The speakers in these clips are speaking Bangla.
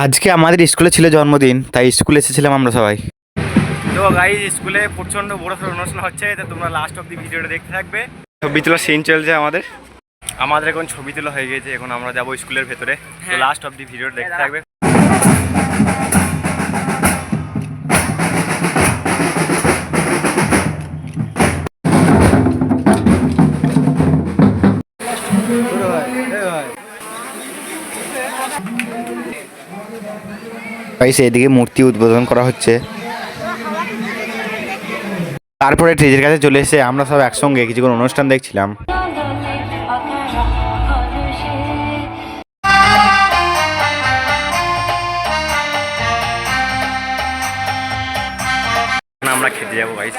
আজকে আমাদের স্কুলে ছিল জন্মদিন, তাই স্কুলে এসেছিলাম আমরা সবাই। তো গাইস, স্কুলে প্রচন্ড বড় সড় অনুষ্ঠান হচ্ছে, তো তোমরা লাস্ট অব দি ভিডিওটা দেখতে থাকবে। ছবি তোলা সিন চলছে আমাদের এখন ছবি তোলা হয়ে গেছে। এখন আমরা যাবো স্কুলের ভেতরে, তো লাস্ট অব দি ভিডিওটা দেখতে থাকবে। গাইস, এদিকে মূর্তি উদ্বোধন করা হচ্ছে। তারপরে স্টেজের কাছে চলে এসে আমরা সব একসঙ্গে কিছুক্ষণ অনুষ্ঠান দেখছিলাম। আমরা খেতে যাবো গাইস।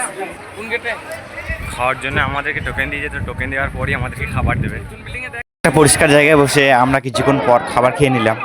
খাওয়ার জন্য আমাদেরকে টোকেন দিয়েছে, তো টোকেন দেওয়ার পরই আমাদেরকে খাবার দেবে। একটা পরিষ্কার জায়গায় বসে আমরা কিছুক্ষণ পর খাবার খেয়ে নিলাম।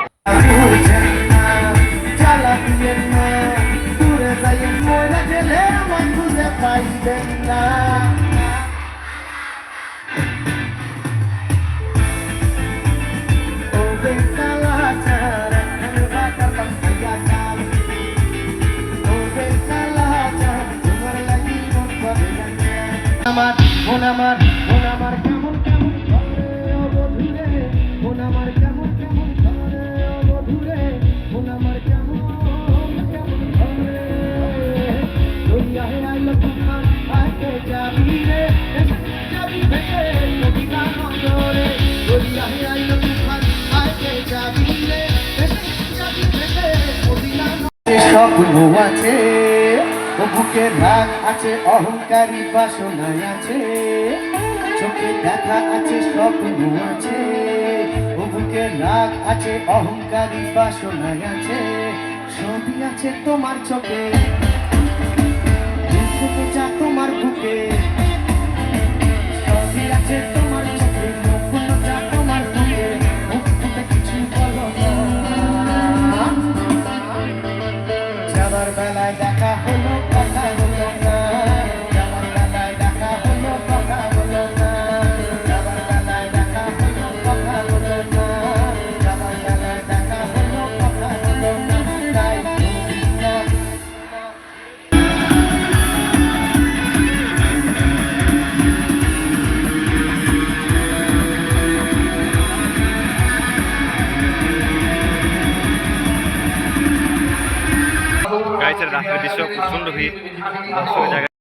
স্বপ্ন আছে ও বুকে রাগ আছে, অহংকারী বাসনায় আছে, চোখে দেখা আছে, স্বপ্ন আছে ও বুকে রাগ আছে, অহংকারী বাসনায় আছে, ছবি আছে তোমার চোখে, যা তোমার বুকে, ছবি আছে তোমার চোখে, যা তোমার বুকে, মুখ ফুটে কিছু বলো না। যাবার বেলায় দেখা হলো, কথা হলো না, যাবার বেলায় দেখা হলো, কথা হলো না, যাবার বেলায় দেখা হলো, কথা হলো না, যাবার বেলায় দেখা হলো, কথা হলো না, তাই না। গাইসের রাতের দৃশ্য, প্রচন্ড ভিড় জায়গায়।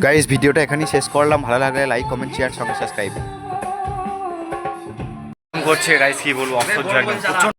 গাইস, ভিডিওটা এখানেই শেষ করলাম। ভালো লাগলে লাইক, কমেন্ট, শেয়ার, সঙ্গে সাবস্ক্রাইব করছে। গাইস কি বলবো, অসহ্য একদম।